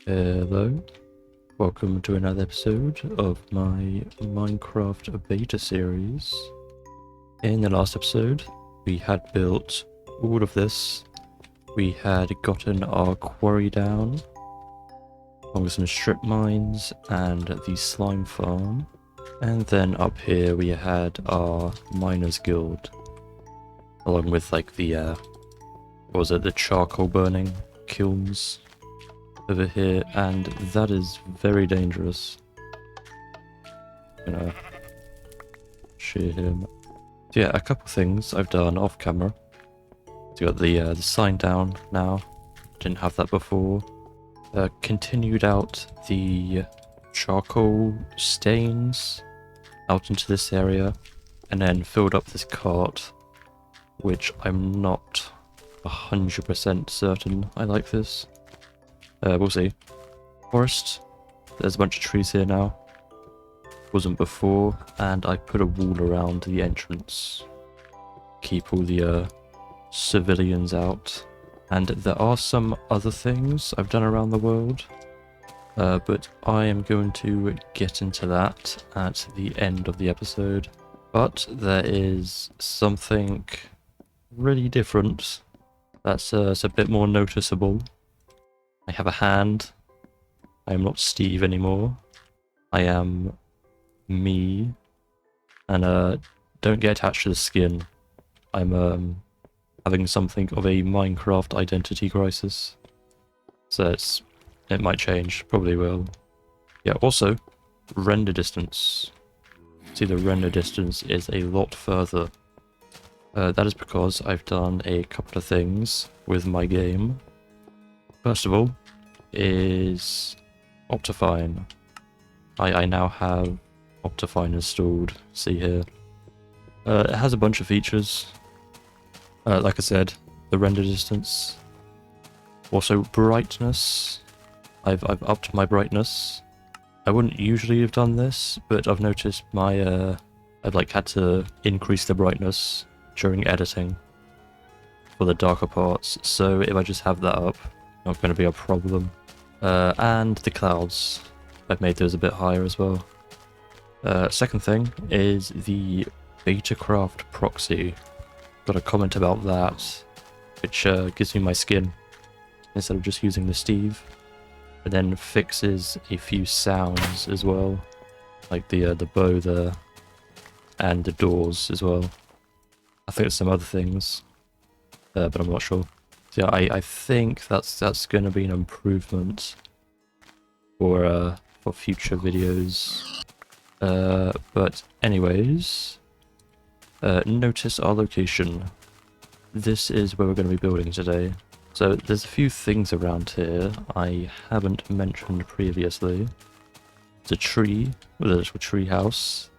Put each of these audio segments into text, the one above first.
Hello, welcome to another episode of my Minecraft beta series. In the last episode, we had built all of this. We had gotten our quarry down, along with some strip mines and the slime farm. And then up here we had our miners guild, along with like the, what was it, the charcoal burning kilns over here, and that is very dangerous. I'm gonna shear him. So yeah, a couple things I've done off camera. So got the sign down now. Didn't have that before. Continued out the charcoal stains out into this area, and then filled up this cart, which I'm not 100% certain I like this. We'll see. Forest. There's a bunch of trees here now. Wasn't before, and I put a wall around the entrance. Keep all the civilians out. And there are some other things I've done around the world, but I am going to get into that at the end of the episode. But there is something really different that's a bit more noticeable. I have a hand. I am not Steve anymore. I am me. And don't get attached to the skin. I'm having something of a Minecraft identity crisis. So it might change, probably will. Yeah, also, render distance. See, the render distance is a lot further. That is because I've done a couple of things with my game. First of all, is Optifine. I now have Optifine installed, see here. It has a bunch of features. Like I said, the render distance. Also brightness. I've upped my brightness. I wouldn't usually have done this, but I've noticed my I've like had to increase the brightness during editing for the darker parts, so if I just have that up, not going to be a problem. And the clouds, I've made those a bit higher as well. Second thing is the Betacraft proxy. Got a comment about that, which gives me my skin instead of just using the Steve. And then fixes a few sounds as well, like the bow there, and the doors as well. I think there's some other things, but I'm not sure. So yeah, I think that's going to be an improvement for future videos. But anyways, notice our location. This is where we're going to be building today. So there's a few things around here I haven't mentioned previously. It's a tree with a little tree house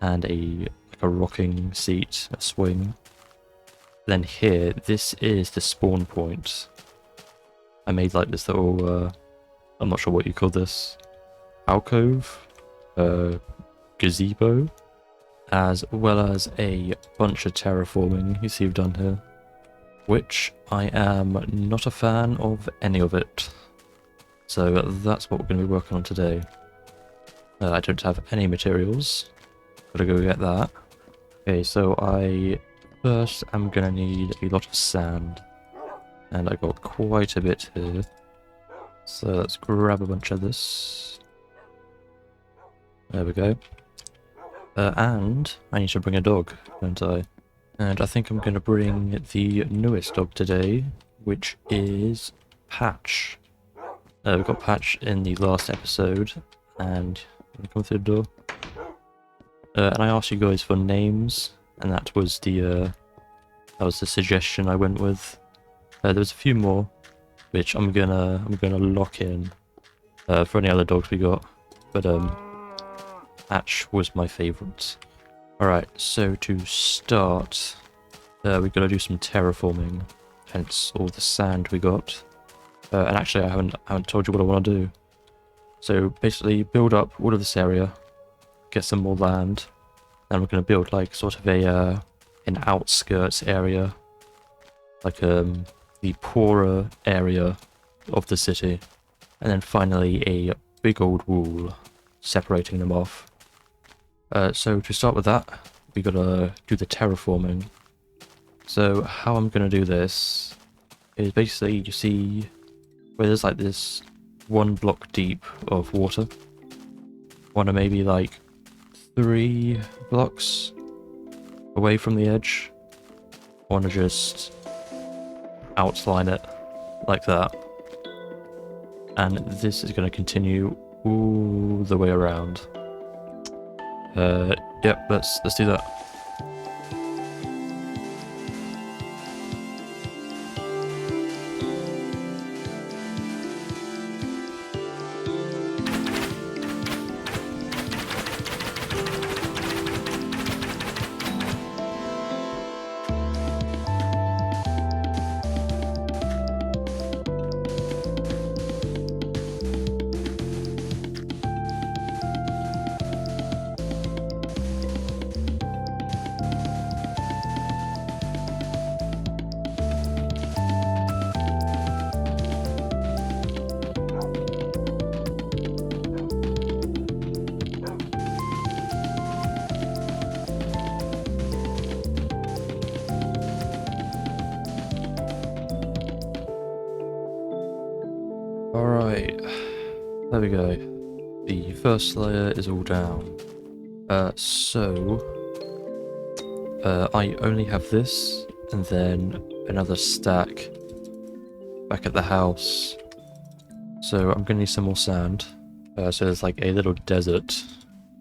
and a rocking seat, a swing. Then here, this is the spawn point. I made like this little, I'm not sure what you call this, alcove, gazebo, as well as a bunch of terraforming you see we've done here, which I am not a fan of any of it. So that's what we're going to be working on today. I don't have any materials, gotta go get that. Okay, so first I'm gonna need a lot of sand, and I got quite a bit here. So let's grab a bunch of this. There we go. And I need to bring a dog, don't I? And I think I'm gonna bring the newest dog today, which is Patch. We got Patch in the last episode, and come through the door. And I asked you guys for names, and that was the suggestion I went with. There's a few more, which I'm gonna lock in for any other dogs we got, but Patch was my favourite. All right, so to start, we gotta do some terraforming, hence all the sand we got. And actually, I haven't told you what I want to do. So basically, build up all of this area, get some more land, and we're going to build like sort of an outskirts area, like the poorer area of the city. and then finally a big old wall separating them off. So to start with that, we gotta do the terraforming. So how I'm gonna do this is basically, you see where there's like this 1 block deep of water. Wanna maybe like 3 blocks away from the edge. Wanna just outline it like that. And this is gonna continue all the way around. Yep, let's do that. Alright, there we go. The first layer is all down. I only have this, and then another stack back at the house. So I'm gonna need some more sand. So there's like a little desert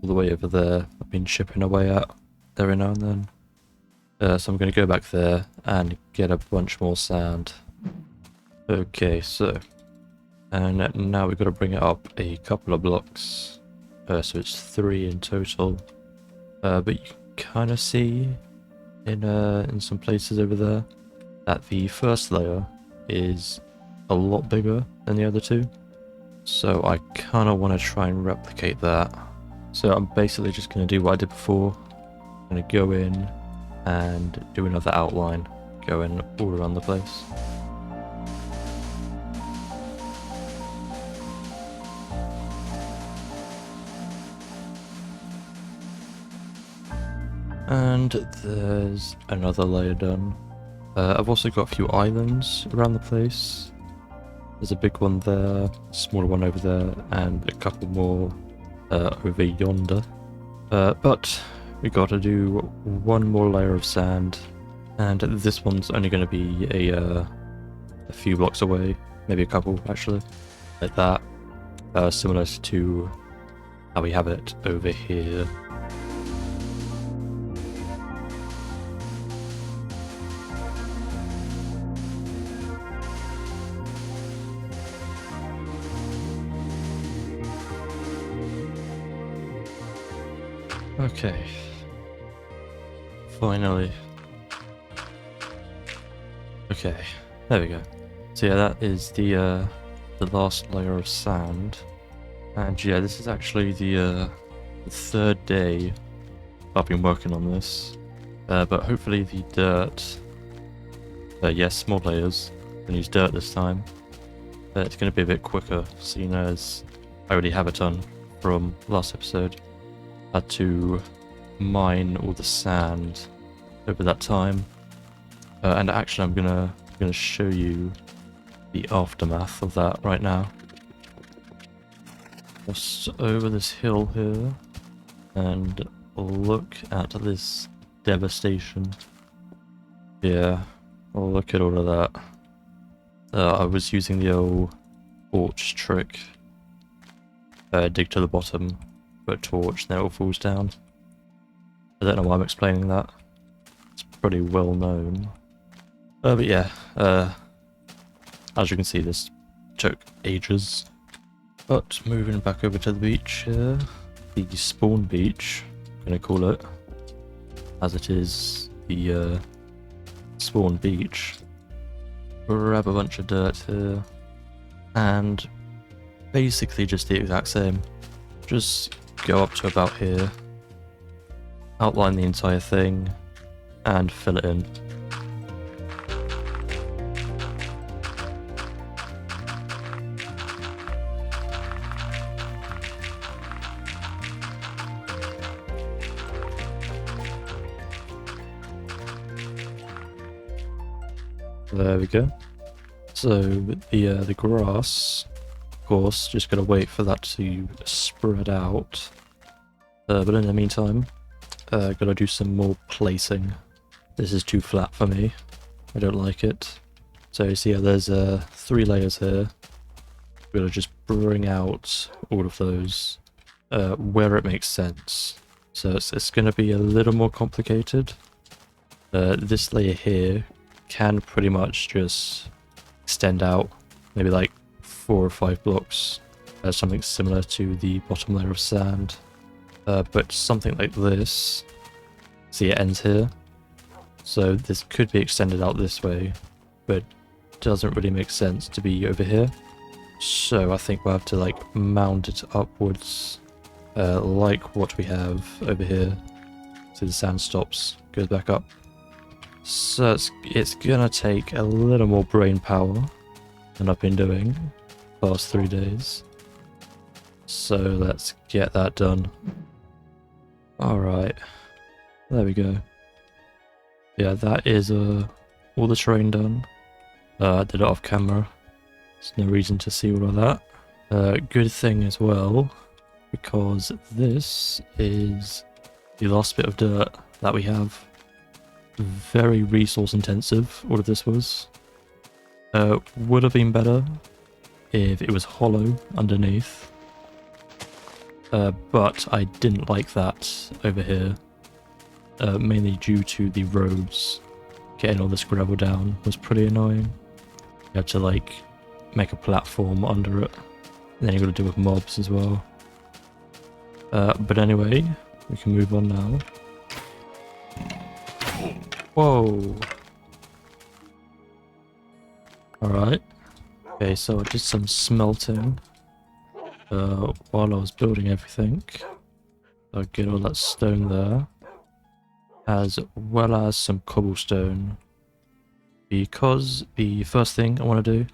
all the way over there I've been chipping away at every now and then. So I'm gonna go back there and get a bunch more sand. Okay, so... and now we've got to bring it up a couple of blocks. So it's 3 in total. But you can kind of see in some places over there that the first layer is a lot bigger than the other 2. So I kind of want to try and replicate that. So I'm basically just going to do what I did before. I'm going to go in and do another outline going all around the place. And there's another layer done. I've also got a few islands around the place. There's a big one there, a smaller one over there, and a couple more over yonder. But we got to do one more layer of sand, and this one's only going to be a few blocks away, maybe a couple actually, like that. Similar to how we have it over here. Okay, finally. Okay, there we go. So yeah, that is the last layer of sand, and yeah, this is actually the 3rd day I've been working on this. But hopefully the dirt, yes, small layers. I'm gonna use dirt this time. It's gonna be a bit quicker, seeing as I already have it done from last episode. Had to mine all the sand over that time, and actually I'm gonna show you the aftermath of that right now. Just over this hill here, and look at this devastation. Yeah, look at all of that. I was using the old torch trick. Dig to the bottom, put a torch, then it all falls down. I don't know why I'm explaining that. It's pretty well known. But yeah, as you can see, this took ages. But moving back over to the beach here, the spawn beach, I'm gonna call it, as it is the spawn beach. Grab a bunch of dirt here, and basically just the exact same. Just go up to about here, outline the entire thing, and fill it in. There we go. So the grass, of course, just gotta wait for that to spread out. But in the meantime, gotta do some more placing. This is too flat for me. I don't like it. So you see how there's 3 layers here. We're gonna just bring out all of those where it makes sense. So it's gonna be a little more complicated. This layer here can pretty much just extend out maybe like 4 or 5 blocks, something similar to the bottom layer of sand. But something like this, see it ends here, so this could be extended out this way, but doesn't really make sense to be over here. So I think we'll have to like mount it upwards, like what we have over here. See the sand stops, goes back up. So it's gonna take a little more brain power than I've been doing the past 3 days. So let's get that done. Alright, there we go. Yeah, that is all the terrain done. I did it off camera. There's no reason to see all of that. Good thing as well, because this is the last bit of dirt that we have. Very resource intensive, all of this was. Would have been better if it was hollow underneath. But I didn't like that over here. Mainly due to the roads. Getting all this gravel down was pretty annoying. You had to like make a platform under it. And then you've got to deal with mobs as well. But anyway, we can move on now. Whoa! Alright. Okay, so I did some smelting while I was building everything. So I get all that stone there, as well as some cobblestone, because the first thing I want to do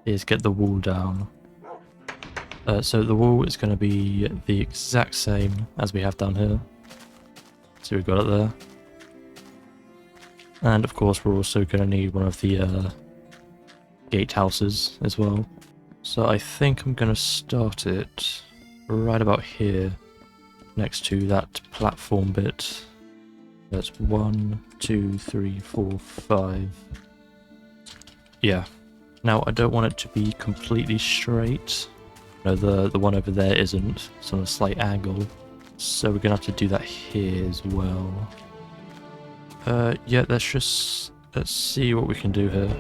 is get the wall down. So the wall is going to be the exact same as we have down here. So we've got it there. And of course we're also going to need one of the gatehouses as well. So I think I'm going to start it right about here, next to that platform bit. That's 1, 2, 3, 4, 5. Yeah. Now I don't want it to be completely straight. No, the one over there isn't. It's on a slight angle. So we're going to have to do that here as well. Yeah, let's see what we can do here.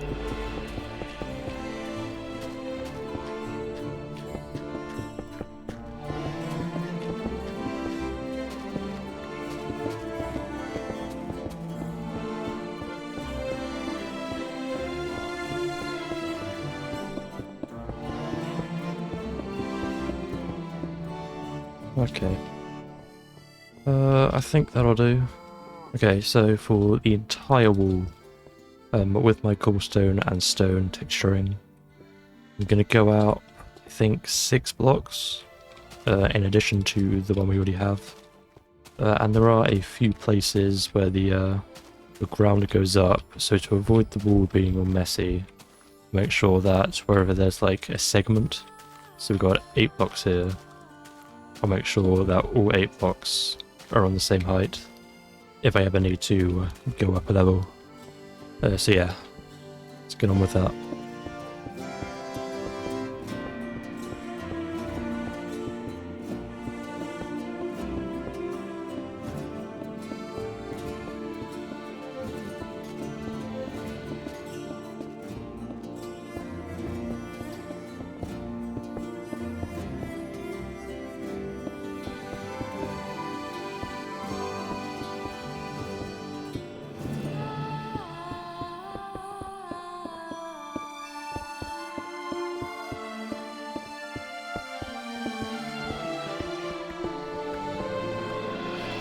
Okay. I think that'll do. Okay, so for the entire wall, with my cobblestone and stone texturing, I'm going to go out, I think, 6 blocks, in addition to the one we already have. And there are a few places where the ground goes up, so to avoid the wall being all messy, make sure that wherever there's like a segment, so we've got 8 blocks here, I'll make sure that all 8 blocks are on the same height if I ever need to go up a level. So yeah, let's get on with that.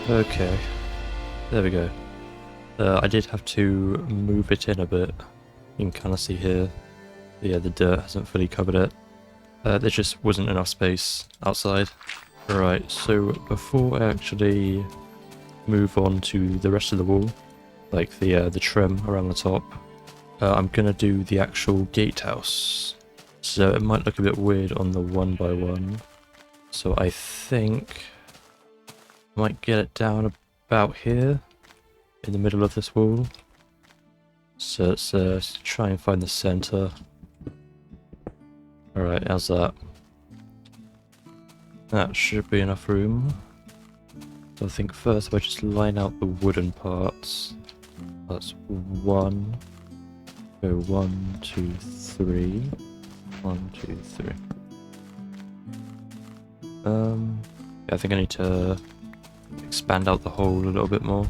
Okay, there we go. I did have to move it in a bit. You can kind of see here, yeah, the dirt hasn't fully covered it. There just wasn't enough space outside. Right, so before I actually move on to the rest of the wall, like the trim around the top, I'm gonna do the actual gatehouse. So it might look a bit weird on the 1x1. So I think I might get it down about here in the middle of this wall. So let's try and find the center. Alright, how's that? That should be enough room. So I think first if I just line out the wooden parts. That's 1. Go 1, 2, 3. 1, 2, 3. Yeah, I think I need to expand out the hole a little bit more.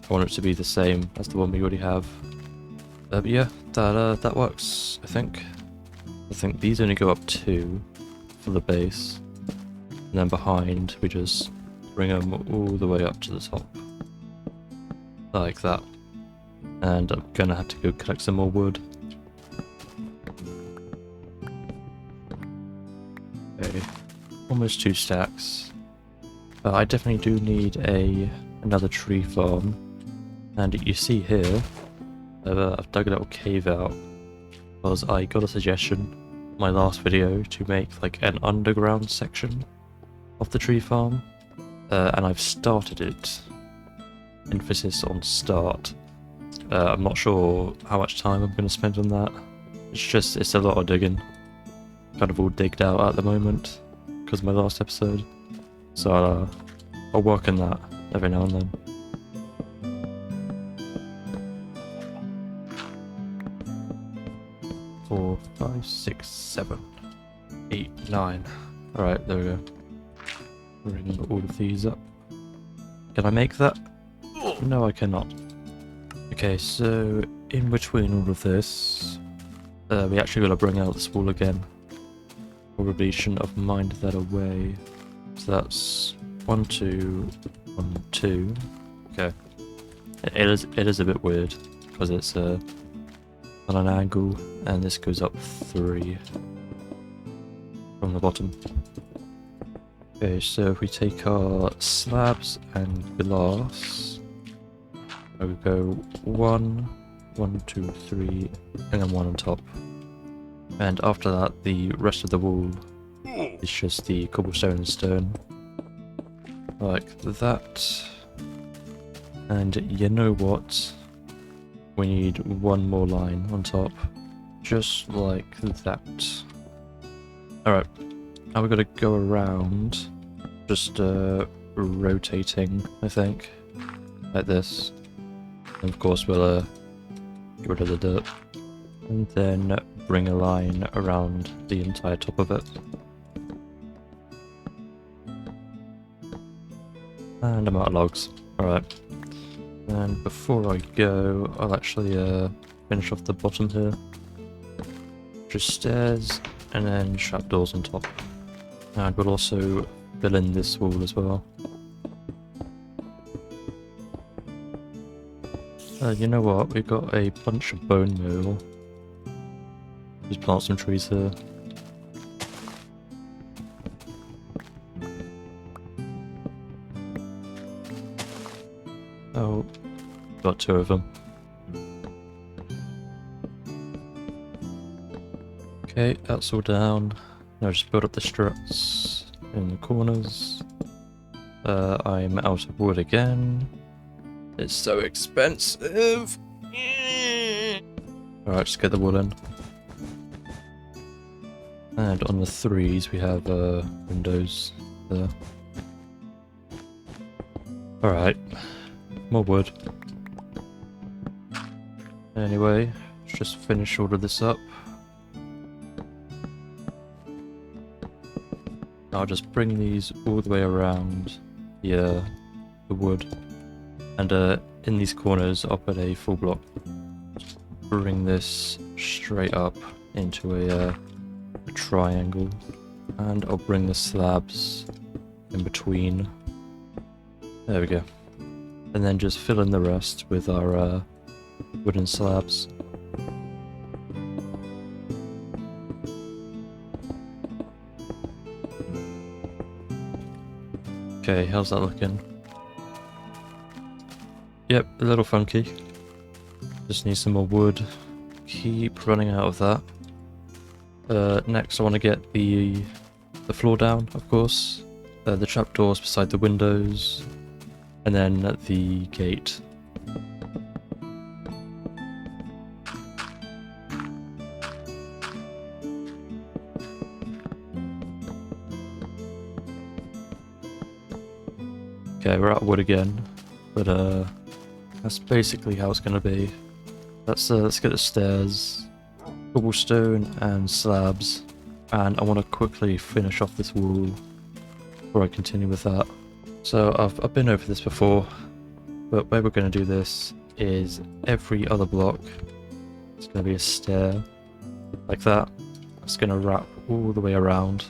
I want it to be the same as the one we already have. But yeah, that works, I think. I think these only go up 2 for the base. And then behind, we just bring them all the way up to the top. Like that. And I'm gonna have to go collect some more wood. Okay, almost 2 stacks. I definitely do need another tree farm. And you see here, I've dug a little cave out because I got a suggestion in my last video to make like an underground section of the tree farm, and I've started it. Emphasis on start. I'm not sure how much time I'm going to spend on that. It's a lot of digging. Kind of all digged out at the moment because of my last episode. So I'll work on that every now and then. Four, 5, 6, 7, 8, 9. Alright, there we go. Bring all of these up. Can I make that? No, I cannot. Okay, so in between all of this, we actually got to bring out this wall again. Probably shouldn't have minded that away. So that's 1, 2, 1, 2. Okay. It is a bit weird because it's on an angle, and this goes up 3 from the bottom. Okay, so if we take our slabs and glass, I would go 1, 1, 2, 3, and then 1 on top. And after that, the rest of the wall is just the cobblestone and stone. Like that. And you know what? We need 1 more line on top. Just like that. Alright. Now we've got to go around. Just rotating, I think. Like this. And of course we'll get rid of the dirt. And then bring a line around the entire top of it. And I'm out of logs. Alright. And before I go, I'll actually finish off the bottom here. Just stairs, and then trapdoors on top. And we'll also fill in this wall as well. You know what? We've got a bunch of bone meal. Just plant some trees here. Oh, got 2 of them. Okay, that's all down. Now just build up the struts in the corners. I'm out of wood again. It's so expensive. Alright, just get the wood in. And on the 3s we have windows there. Alright, more wood. Anyway, let's just finish all of this up. I'll just bring these all the way around the wood. And in these corners I'll put a full block. Bring this straight up into a triangle. And I'll bring the slabs in between. There we go. And then just fill in the rest with our wooden slabs. Okay, how's that looking? Yep, a little funky. Just need some more wood. Keep running out of that. Next I want to get the floor down, of course. The trapdoors beside the windows. And then the gate. Okay, we're out of wood again, but that's basically how it's gonna be. Let's get the stairs, cobblestone and slabs, and I want to quickly finish off this wall before I continue with that. So I've been over this before, but where we're gonna do this is every other block. It's gonna be a stair like that. It's gonna wrap all the way around,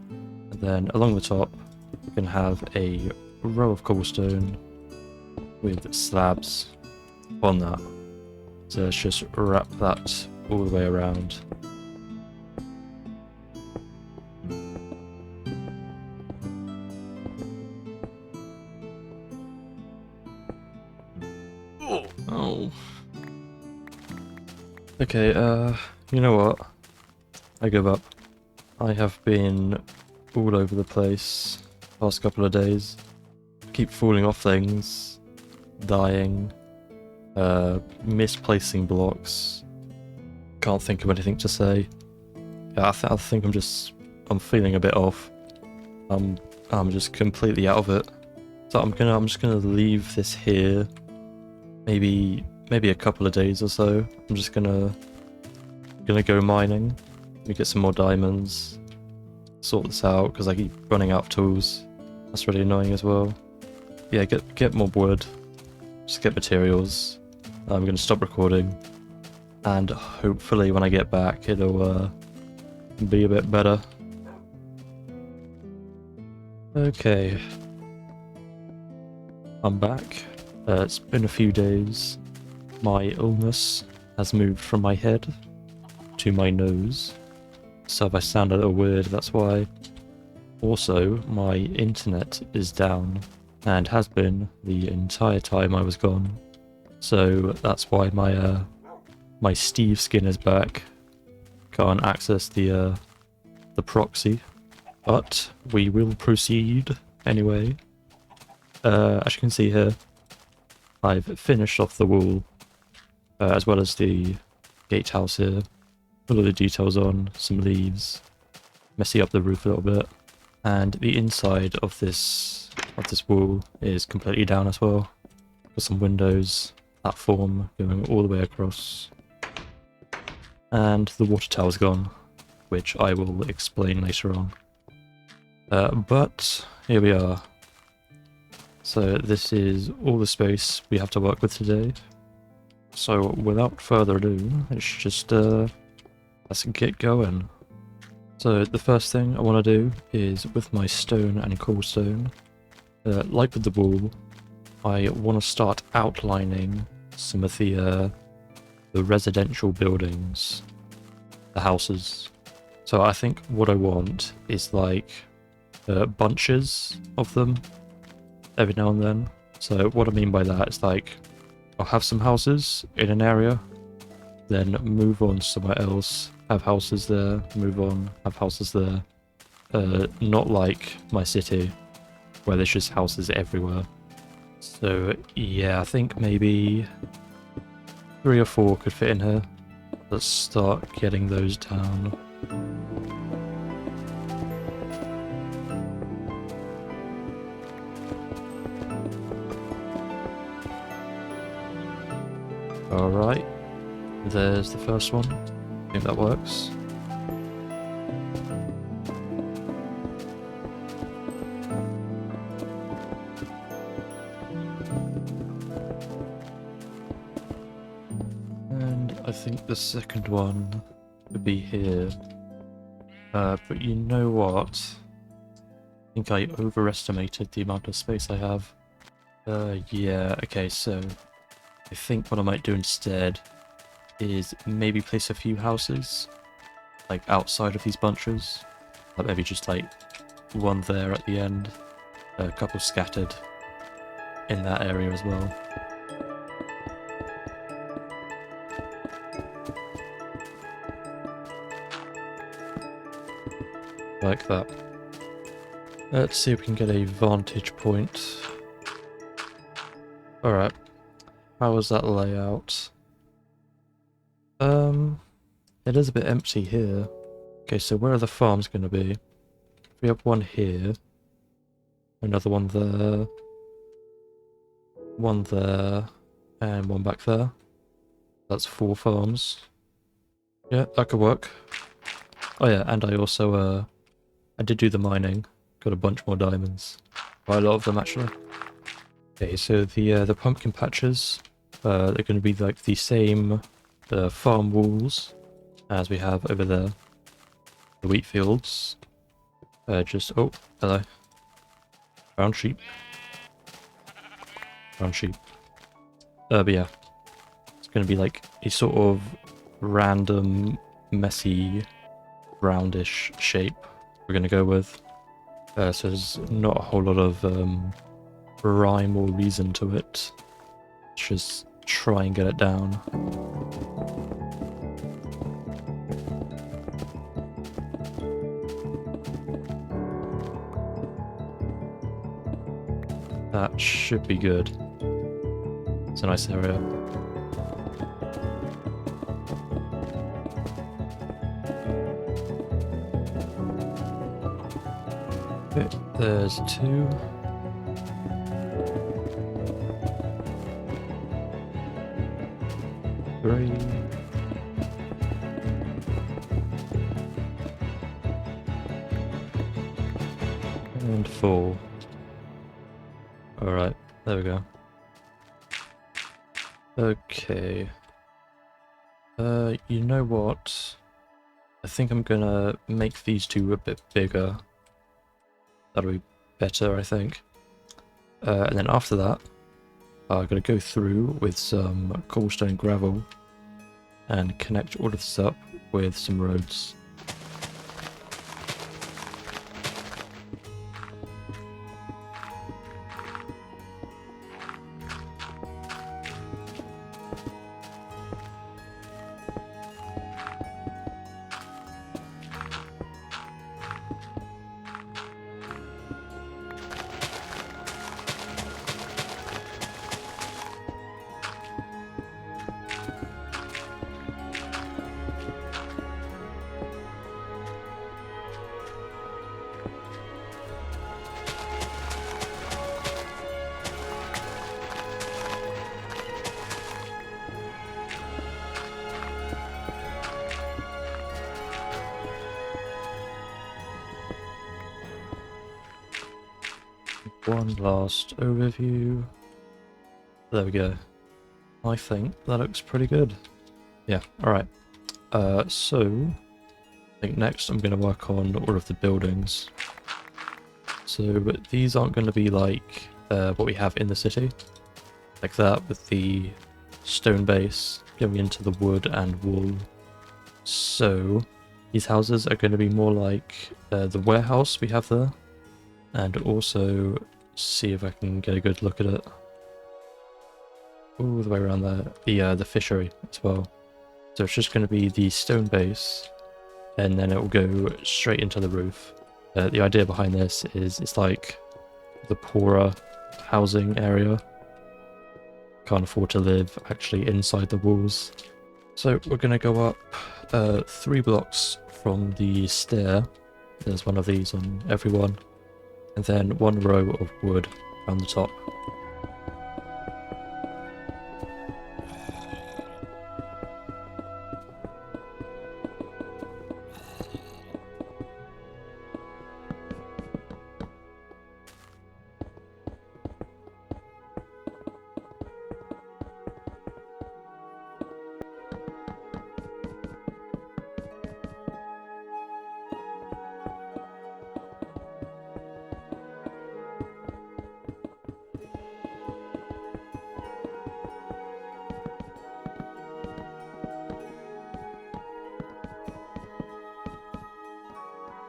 and then along the top we can have a row of cobblestone with slabs on that. So let's just wrap that all the way around. Oh. Okay, you know what? I give up. I have been all over the place past couple of days. Keep falling off things, dying, misplacing blocks. Can't think of anything to say. Yeah, I think I'm feeling a bit off. I'm just completely out of it. So I'm just gonna leave this here. Maybe a couple of days or so. I'm just gonna go mining. We get some more diamonds. Sort this out because I keep running out of tools. That's really annoying as well. Yeah, get more wood. Just get materials. I'm gonna stop recording, and hopefully when I get back it'll be a bit better. Okay, I'm back. It's been a few days. My illness has moved from my head to my nose, so if I sound a little weird, that's why. Also, my internet is down, and has been the entire time I was gone. So that's why my Steve skin is back. Can't access the proxy, but we will proceed anyway. As you can see here, I've finished off the wall, as well as the gatehouse here. Put all the details on, some leaves, messy up the roof a little bit, and the inside of this wall is completely down as well. Got some windows, platform going all the way across, and the water tower's gone, which I will explain later on. But here we are. So this is all the space we have to work with today. So without further ado, let's get going. So the first thing I want to do is, with my stone and cobblestone, like with the wall, I want to start outlining some of the residential buildings, the houses. So I think what I want is like bunches of them every now and then. So what I mean by that is like, I'll have some houses in an area, then move on somewhere else, have houses there, move on, have houses there. Not like my city, where there's just houses everywhere. So yeah, I think maybe 3 or 4 could fit in here. Let's start getting those down. Alright, there's the first one. I think that works. And I think the second one would be here. But you know what? I think I overestimated the amount of space I have. Yeah, okay, so I think what I might do instead is maybe place a few houses, like outside of these bunches. Like maybe just like one there at the end, a couple scattered in that area as well. like that. Let's see if we can get a vantage point. Alright, how was that layout? It is a bit empty here. Okay, so where are the farms going to be? We have one here, another one there, and one back there. That's 4 farms. Yeah, that could work. Oh yeah, and I also, I did do the mining. Got a bunch more diamonds. Quite a lot of them, actually. Okay, so the pumpkin patches, they're going to be like the same farm walls as we have over there. The wheat fields. Oh, hello. Brown sheep. Brown sheep. But yeah. It's going to be like a sort of random, messy, roundish shape we're going to go with. So there's not a whole lot of rhyme or reason to it. Let's just try and get it down. That should be good. It's a nice area. Okay, there's 2. Three. And 4. Alright, there we go. Okay. You know what? I think I'm gonna make these 2 a bit bigger. That'll be better, I think. And then after that, I'm gonna go through with some cobblestone gravel and connect all of this up with some roads. One last overview. There we go. I think that looks pretty good. Yeah, alright. So, I think next I'm going to work on all of the buildings. So, these aren't going to be like what we have in the city. Like that, with the stone base going into the wood and wool. So, these houses are going to be more like the warehouse we have there. And also see if I can get a good look at it. All the way around there. The fishery as well. So it's just going to be the stone base, and then it will go straight into the roof. The idea behind this is it's like the poorer housing area. Can't afford to live actually inside the walls. So we're going to go up 3 blocks from the stair. There's one of these on every one. And then 1 row of wood around the top.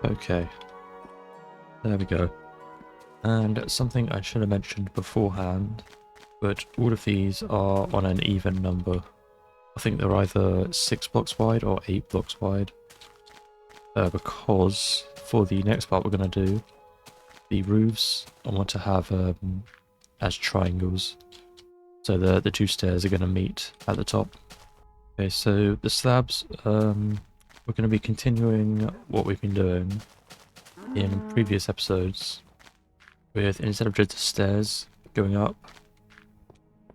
Okay, there we go. And something I should have mentioned beforehand, but all of these are on an even number. I think they're either 6 blocks wide or 8 blocks wide. Because for the next part we're going to do, the roofs, I want to have as triangles. So the two stairs are going to meet at the top. Okay, so the slabs, we're going to be continuing what we've been doing in previous episodes with, instead of just the stairs going up,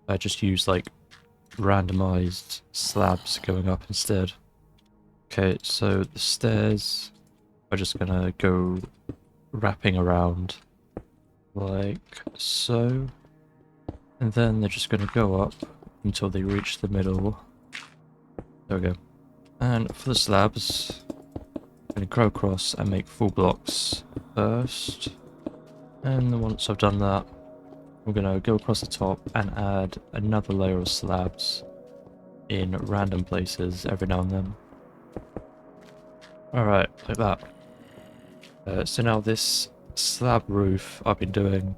I just use like randomized slabs going up instead. Okay, so the stairs are just going to go wrapping around like so. And then they're just going to go up until they reach the middle. There we go. And for the slabs, I'm going to go across and make full blocks first. And then once I've done that, we're going to go across the top and add another layer of slabs in random places every now and then. Alright, like that. So now this slab roof I've been doing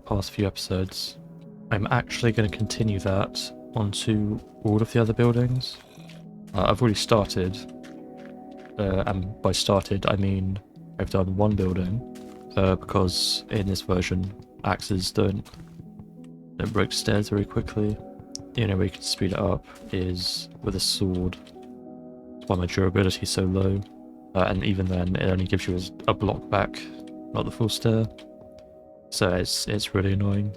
past few episodes, I'm actually going to continue that onto all of the other buildings. I've already started, and by started I mean I've done one building, because in this version axes don't break stairs very quickly. The only way you can speed it up is with a sword. That's why my durability is so low, and even then it only gives you a block back, not the full stair. So it's really annoying.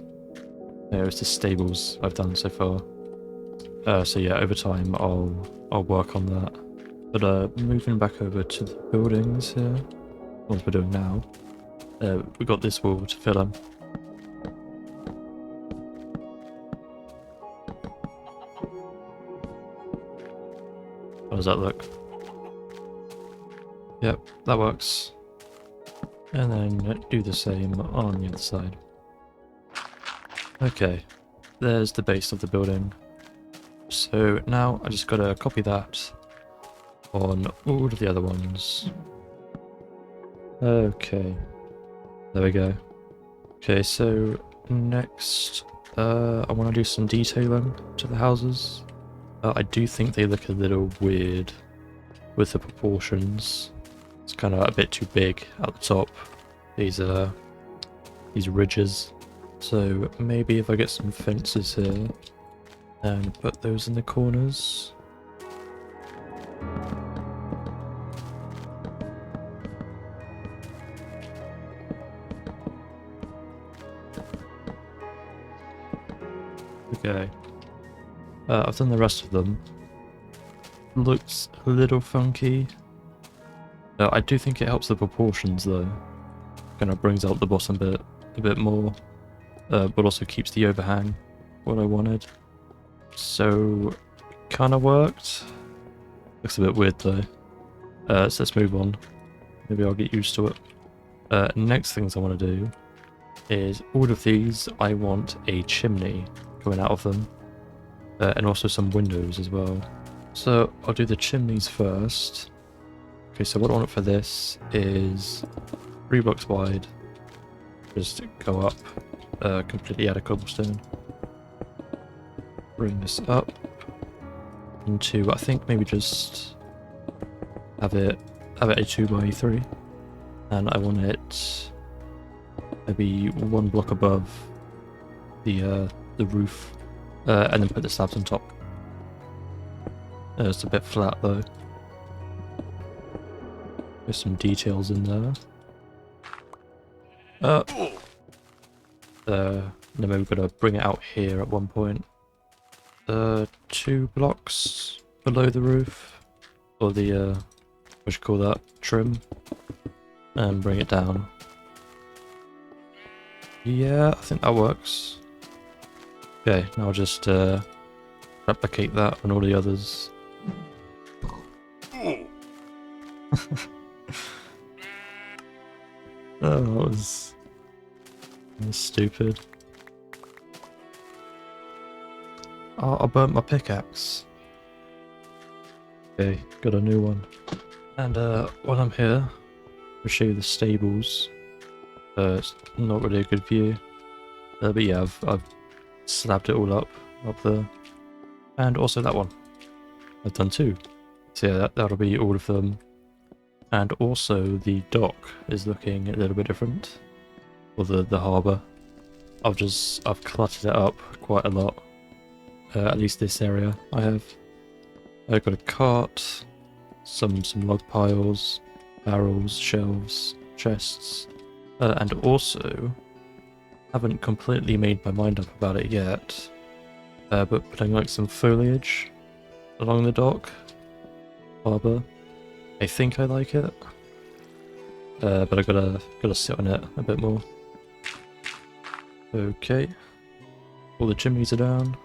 It's the stables I've done so far. So yeah, over time I'll work on that. But moving back over to the buildings here, what we're doing now, we got this wall to fill in. How does that look? Yep, that works. And then do the same on the other side. Okay, there's the base of the building. So now I just gotta copy that on all of the other ones. Okay, there we go. Okay, so next I want to do some detailing to the houses. I do think they look a little weird with the proportions. It's kind of a bit too big at the top, these ridges. So maybe if I get some fences here and put those in the corners. Okay. I've done the rest of them. Looks a little funky. I do think it helps the proportions though. Kind of brings out the bottom bit a bit more. But also keeps the overhang what I wanted. So, kind of worked. Looks a bit weird though. So let's move on. Maybe I'll get used to it. Next things I want to do is all of these, I want a chimney going out of them. And also some windows as well. So I'll do the chimneys first. Okay, so what I want for this is 3 blocks wide. Just go up. Completely out of cobblestone. Bring this up into, I think maybe just have it a 2x3, and I want it maybe 1 block above the roof, and then put the slabs on top. It's a bit flat though. There's some details in there. Then we've got to bring it out here at one point. 2 blocks below the roof, or the what you call that, trim, and bring it down. Yeah, I think that works. Okay, now I'll just replicate that on all the others. Oh, that was stupid. Oh, I burnt my pickaxe. Okay, got a new one. And while I'm here, I'll show you the stables. It's not really a good view. But yeah, I've slabbed it all up there. And also that one. I've done 2. So yeah, that'll be all of them And also the dock is looking a little bit different. Or the harbour. I've cluttered it up quite a lot. At least this area I have. I've got a cart, some log piles, barrels, shelves, chests, and also haven't completely made my mind up about it yet. But putting like some foliage along the dock, harbour. I think I like it, but I gotta sit on it a bit more. Okay, all the chimneys are down.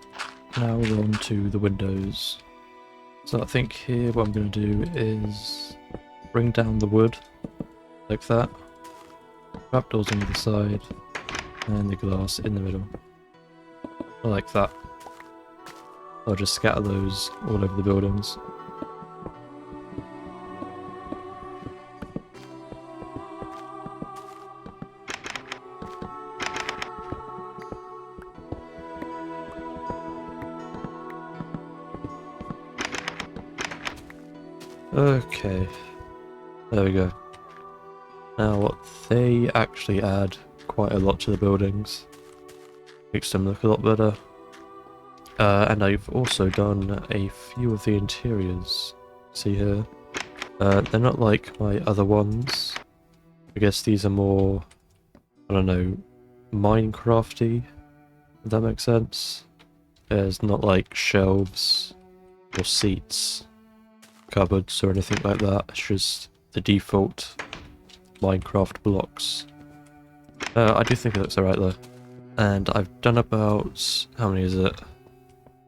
Now we're on to the windows. So I think here what I'm going to do is bring down the wood like that, trapdoors on the side, and the glass in the middle. Like that. I'll just scatter those all over the buildings. Okay, there we go. Now they actually add quite a lot to the buildings. Makes them look a lot better. And I've also done a few of the interiors. See here? They're not like my other ones. I guess these are more, I don't know, Minecrafty, if that makes sense. There's not like shelves or seats, cupboards or anything like that. It's just the default Minecraft blocks. I do think it looks alright though. And I've done about, how many is it?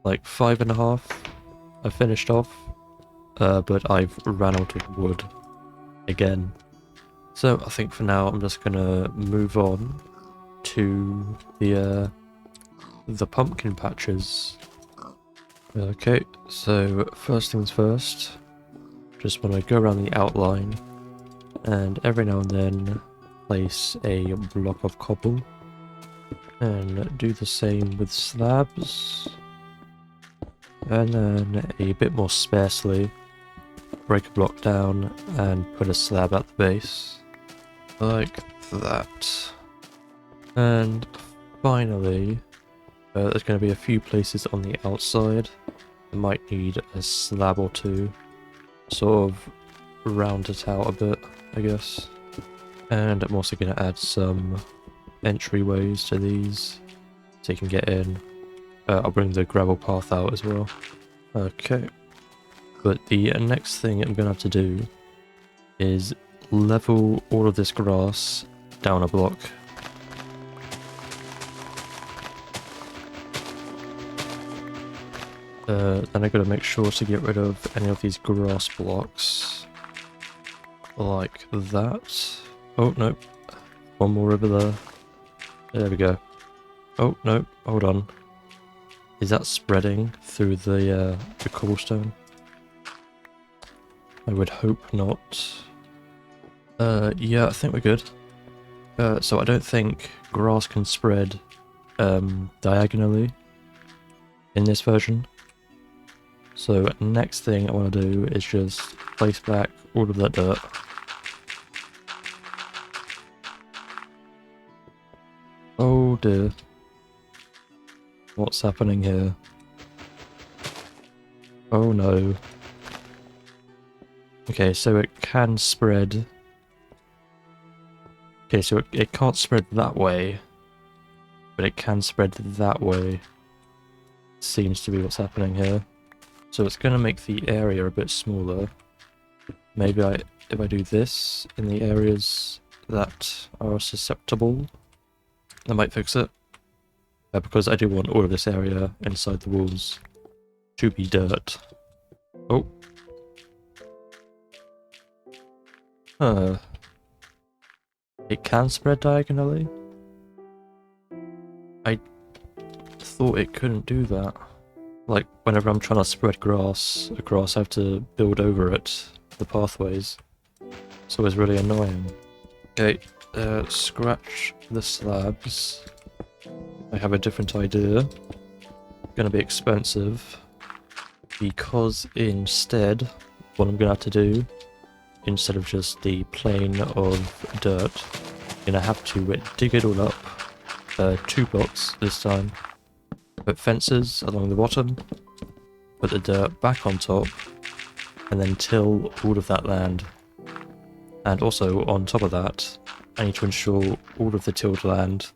Like 5.5 I finished off, but I've ran out of wood again. So I think for now I'm just gonna move on to the pumpkin patches. Okay, so first things first, just want to go around the outline and every now and then place a block of cobble and do the same with slabs. And then a bit more sparsely, break a block down and put a slab at the base. Like that. And finally, there's going to be a few places on the outside that might need a slab or two. Sort of round it out a bit, I guess. And I'm also going to add some entryways to these so you can get in. I'll bring the gravel path out as well. Okay. But the next thing I'm going to have to do is level all of this grass down a block. Then I've got to make sure to get rid of any of these grass blocks. Like that. Oh, no. One more over there. There we go. Oh, no. Hold on. Is that spreading through the cobblestone? I would hope not. Yeah, I think we're good. So I don't think grass can spread diagonally in this version. So next thing I want to do is just place back all of that dirt. Oh dear. What's happening here? Oh no. Okay, so it can spread. Okay, so it can't spread that way, but it can spread that way. Seems to be what's happening here. So it's going to make the area a bit smaller. Maybe if I do this in the areas that are susceptible, that might fix it. Because I do want all of this area inside the walls to be dirt. Oh. It can spread diagonally? I thought it couldn't do that. Like, whenever I'm trying to spread grass across, I have to build over it, the pathways. So it's really annoying. Okay, scratch the slabs. I have a different idea. Gonna be expensive. Because instead, what I'm gonna have to do instead of just the plain of dirt. You're gonna have to dig it all up, 2 blocks this time. Put fences along the bottom, put the dirt back on top, and then till all of that land. And also, on top of that, I need to ensure all of the tilled land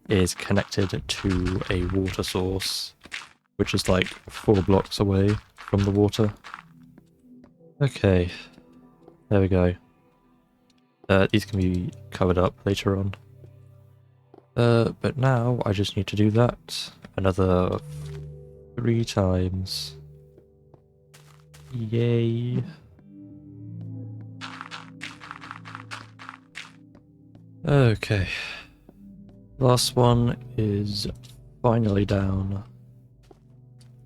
is connected to a water source, which is like 4 blocks away from the water. Okay, there we go. These can be covered up later on. But now I just need to do that another 3 times. Yay. Okay. Last one is finally down.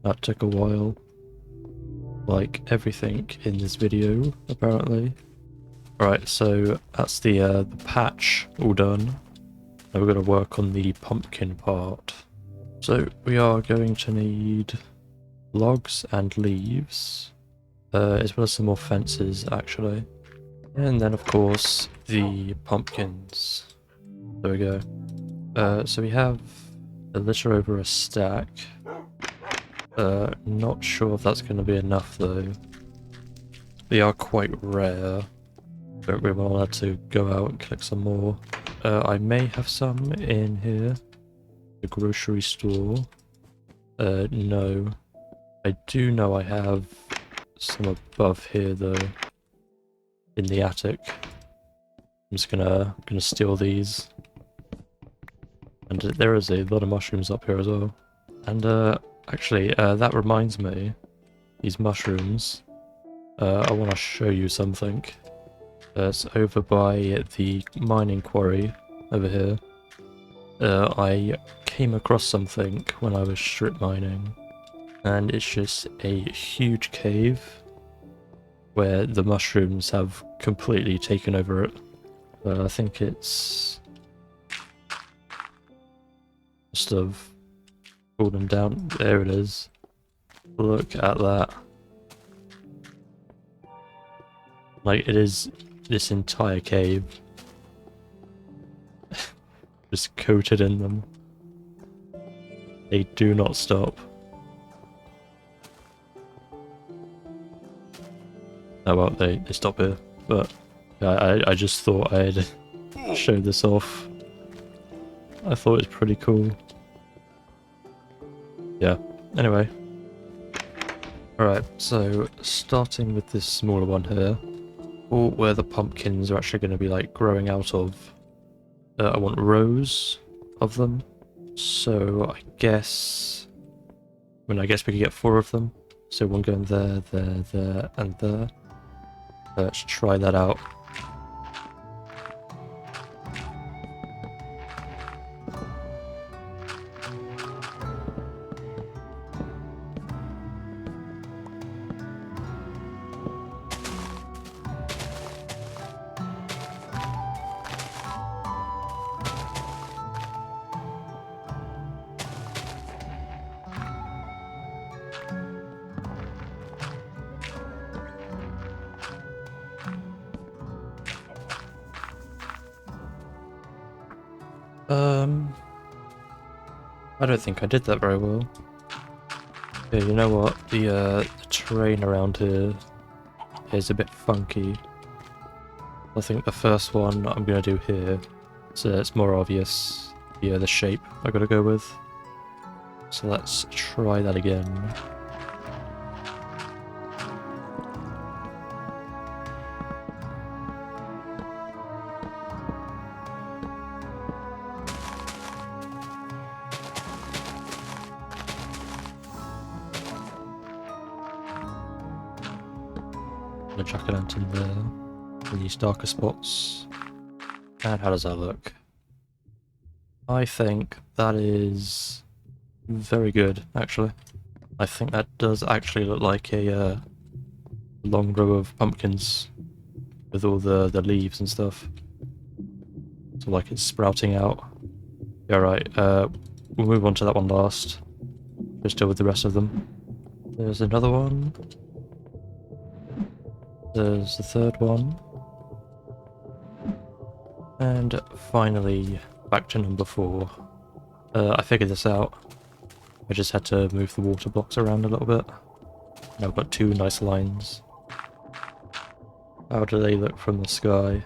That took a while. Like everything in this video, apparently. Alright, so that's the patch all done. Now we're going to work on the pumpkin part. So we are going to need logs and leaves, as well as some more fences actually. And then of course the pumpkins. There we go. So we have a litter over a stack. Not sure if that's going to be enough though. They are quite rare. Don't really want to go out and collect some more. I may have some in here. The grocery store. No. I do know I have some above here though. In the attic. I'm just gonna steal these. And there is a lot of mushrooms up here as well. And actually, that reminds me, these mushrooms, I want to show you something. It's over by the mining quarry over here. I came across something when I was strip mining, and it's just a huge cave where the mushrooms have completely taken over it. I think it's must have fallen down. There it is. Look at that. Like, it is this entire cave. Just coated in them. They do not stop. Oh well, they stop here. But I just thought I'd show this off. I thought it was pretty cool. Yeah, anyway. Alright, so starting with this smaller one here, or where the pumpkins are actually going to be like growing out of, I want rows of them. So I guess we could get 4 of them. So one going there, there, there, and there. Let's try that out. I don't think I did that very well. Yeah, you know what? The terrain around here is a bit funky. I think the first one I'm gonna do here, so it's more obvious. Yeah, the shape I gotta go with. So let's try that again. The jack-o'-lantern there, in these darker spots. And how does that look? I think that is very good, actually. I think that does actually look like a long row of pumpkins with all the leaves and stuff. So like it's sprouting out. Yeah, right, we'll move on to that one last. Just deal with the rest of them. There's another one. There's the third one. And finally, back to number 4. I figured this out. I just had to move the water blocks around a little bit. Now I've got 2 nice lines. How do they look from the sky?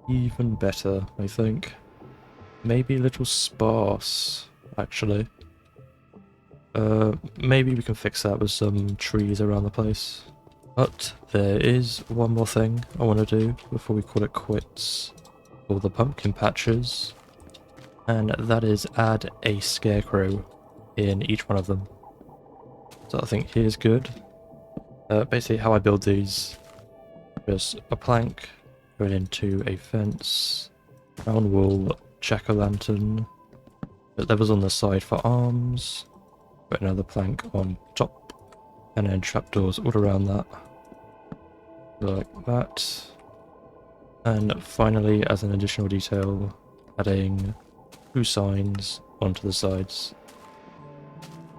Even better, I think. Maybe a little sparse, actually. Maybe we can fix that with some trees around the place. But there is one more thing I want to do before we call it quits for the pumpkin patches. And that is add a scarecrow in each one of them. So I think here's good. Basically how I build these, just a plank going into a fence, round wall, jack-o'-lantern, put levers on the side for arms, put another plank on top, and then trapdoors all around that, like that. And finally, as an additional detail, adding 2 signs onto the sides.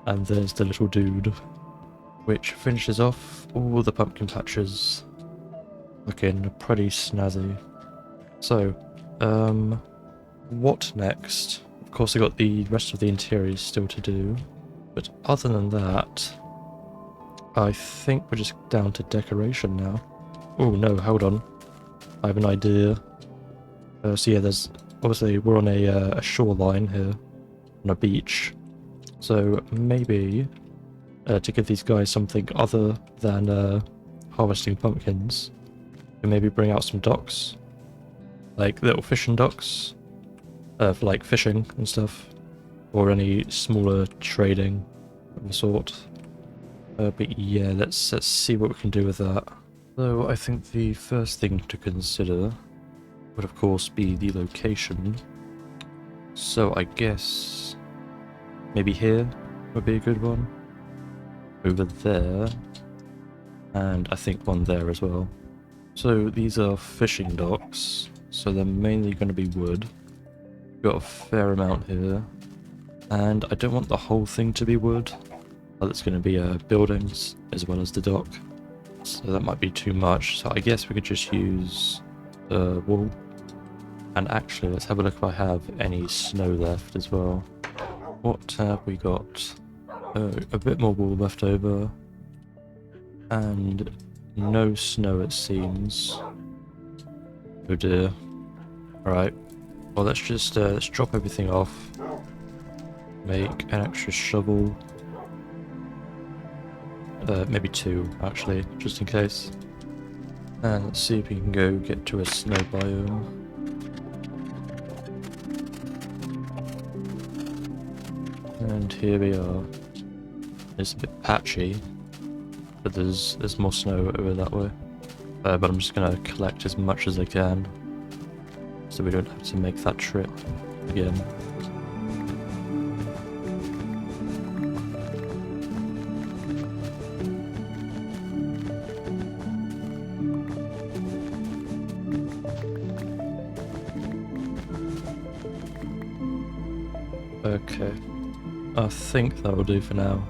And there's the little dude, which finishes off all the pumpkin patches, looking pretty snazzy. So, what next? Of course I got the rest of the interiors still to do, but other than that, I think we're just down to decoration now. Oh no, hold on. I have an idea. So yeah, there's obviously we're on a shoreline here, on a beach. So maybe to give these guys something other than harvesting pumpkins, we can maybe bring out some docks, like little fishing docks, for like fishing and stuff, or any smaller trading of the sort. But yeah, let's see what we can do with that. So I think the first thing to consider would of course be the location. So I guess maybe here would be a good one. Over there. And I think one there as well. So these are fishing docks. So they're mainly going to be wood. Got a fair amount here. And I don't want the whole thing to be wood. It's going to be buildings as well as the dock. So that might be too much. So I guess we could just use wool. And actually, let's have a look if I have any snow left as well. What have we got? A bit more wool left over. And no snow, it seems. Oh dear. Alright. Well, let's just let's drop everything off. Make an extra shovel. Maybe 2, actually, just in case. And let's see if we can go get to a snow biome. And here we are. It's a bit patchy, but there's more snow over that way. But I'm just gonna collect as much as I can, so we don't have to make that trip again. Okay, I think that will do for now.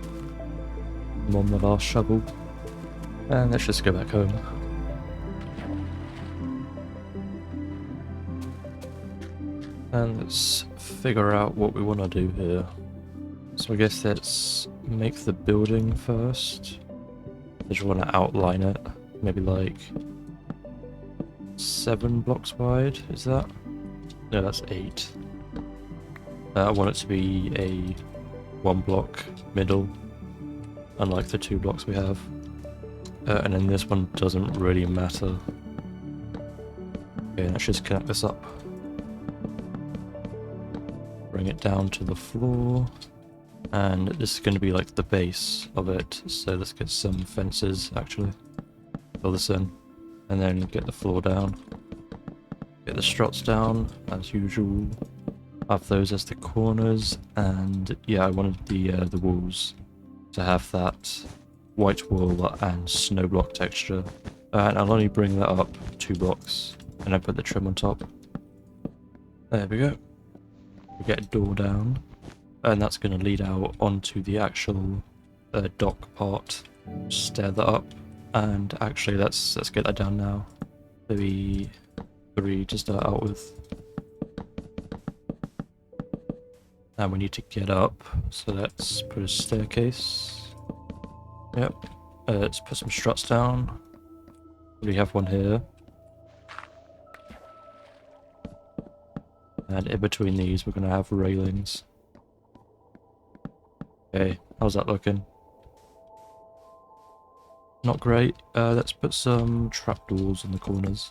I'm on the last shovel, and let's just go back home. And let's figure out what we want to do here. So I guess let's make the building first. I just want to outline it, maybe like 7 blocks wide, is that? No, that's 8. I want it to be a 1 block middle, unlike the 2 blocks we have. And then this one doesn't really matter. Okay, let's just connect this up. Bring it down to the floor. And this is going to be like the base of it, so let's get some fences actually. Fill this in. And then get the floor down. Get the struts down, as usual. Have those as the corners, and yeah, I wanted the walls to have that white wool and snow block texture. And I'll only bring that up 2 blocks, and then put the trim on top. There we go. We get a door down, and that's going to lead out onto the actual dock part. Stair that up, And actually, let's get that down now. Maybe 3 to start out with. And we need to get up, so let's put a staircase. Yep. Let's put some struts down. We have one here. And in between these, we're going to have railings. Okay, how's that looking? Not great. Let's put some trapdoors in the corners.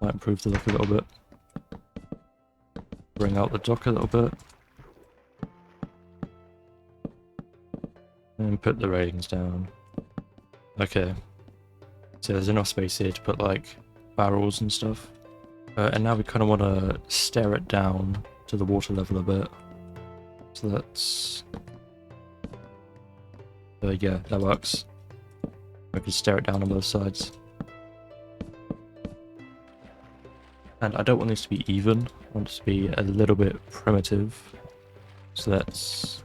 Might improve the look a little bit. Bring out the dock a little bit. And put the railings down. Okay. So there's enough space here to put like barrels and stuff. And now we kind of want to stare it down to the water level a bit. So that's... yeah, that works. We can stare it down on both sides. And I don't want this to be even. I want it to be a little bit primitive. So let's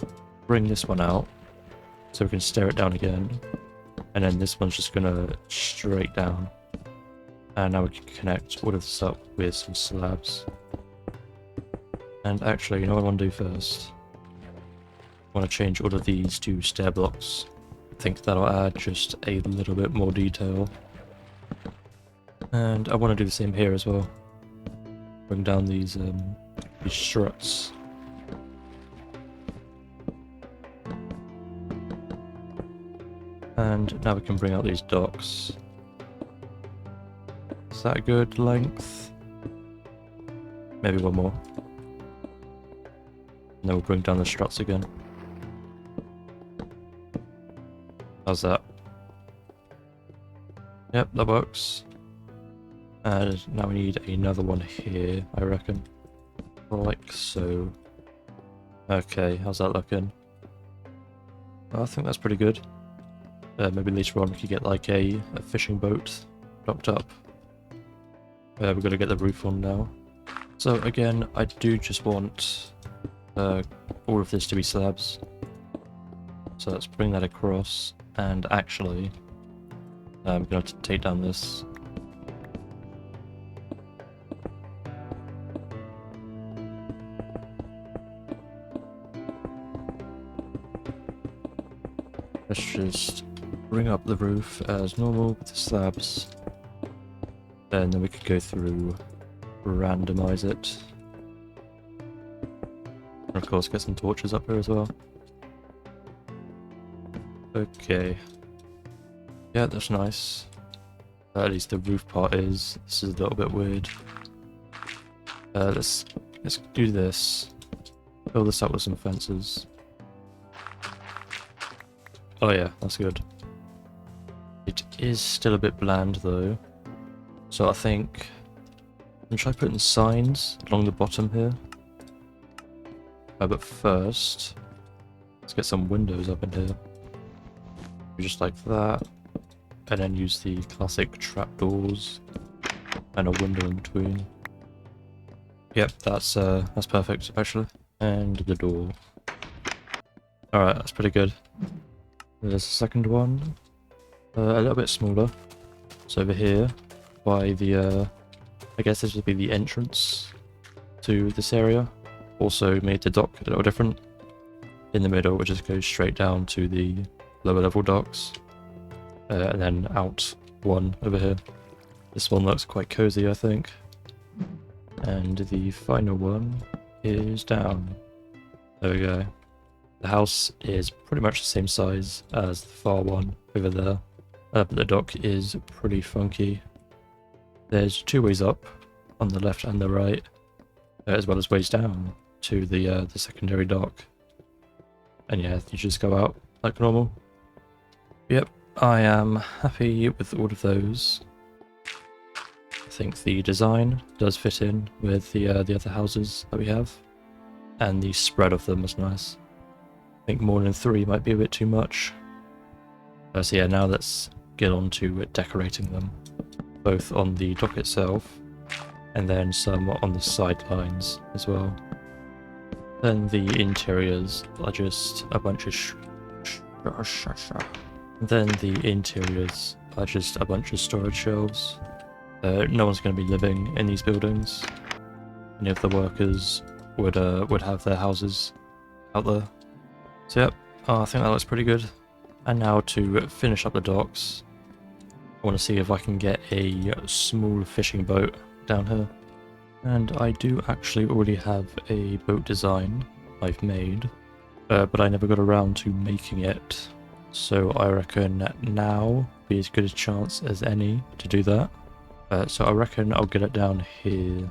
bring this one out so we can stare it down again. And then this one's just gonna straight down. And now we can connect all of this up with some slabs. And actually, you know what I want to do first? I want to change all of these to stair blocks. I think that'll add just a little bit more detail. And I want to do the same here as well. Bring down these struts. And now we can bring out these docks. Is that a good length? Maybe one more. And then we'll bring down the struts again. How's that? Yep, that works. And now we need another one here, I reckon. Like so. Okay, how's that looking? Well, I think that's pretty good. Maybe later on we could get like a fishing boat docked up. We've got to get the roof on now. So again, I do just want all of this to be slabs. So let's bring that across. And actually, I'm going to take down this. Let's just bring up the roof as normal with the slabs. And then we could go through, randomize it. And of course get some torches up here as well. Okay. Yeah, that's nice. At least the roof part is. This is a little bit weird. Let's do this. Fill this up with some fences. Oh yeah, that's good. It is still a bit bland though. So I think I'm gonna try putting signs along the bottom here. But first, let's get some windows up in here. Just like that. And then use the classic trapdoors and a window in between. Yep, that's perfect actually. And the door. Alright, that's pretty good. There's a second one. A little bit smaller. It's over here by the I guess this would be the entrance to this area. Also made the dock a little different. In the middle, it just goes straight down to the lower level docks. And then out one over here. This one looks quite cozy, I think. And the final one is down. There we go. The house is pretty much the same size as the far one over there. But the dock is pretty funky. There's 2 ways up, on the left and the right, as well as ways down to the secondary dock. And yeah, you just go out like normal. Yep, I am happy with all of those. I think the design does fit in with the other houses that we have, and the spread of them is nice. I think more than 3 might be a bit too much. So yeah, now let's get on to decorating them, both on the dock itself, and then some on the sidelines as well. Then the interiors are just a bunch of Then the interiors are just a bunch of storage shelves. No one's going to be living in these buildings. Any of the workers would have their houses out there. So yep, I think that looks pretty good. And now to finish up the docks, I want to see if I can get a small fishing boat down here. And I do actually already have a boat design I've made, but I never got around to making it. So I reckon now be as good a chance as any to do that. So I reckon I'll get it down here.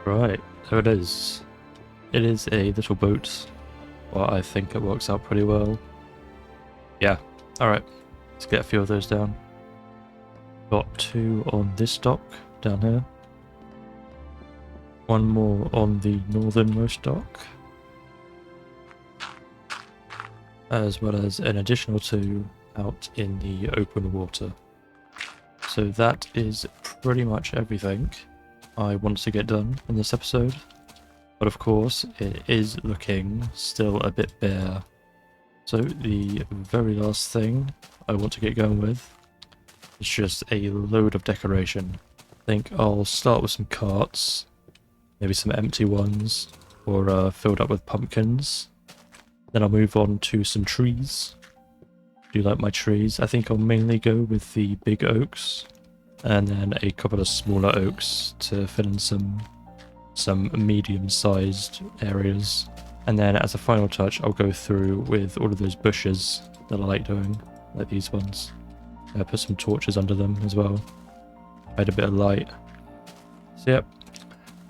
Right, there it is. It is a little boat, but I think it works out pretty well. Yeah, alright, let's get a few of those down. Got 2 on this dock down here. 1 more on the northernmost dock. As well as an additional 2 out in the open water. So that is pretty much everything I want to get done in this episode. But of course, it is looking still a bit bare. So the very last thing I want to get going with is just a load of decoration. I think I'll start with some carts, maybe some empty ones, or filled up with pumpkins. Then I'll move on to some trees. Do you like my trees? I think I'll mainly go with the big oaks, and then a couple of smaller oaks to fill in some medium-sized areas. And then as a final touch, I'll go through with all of those bushes that I like doing, like these ones. Put some torches under them as well. Add a bit of light. So yep,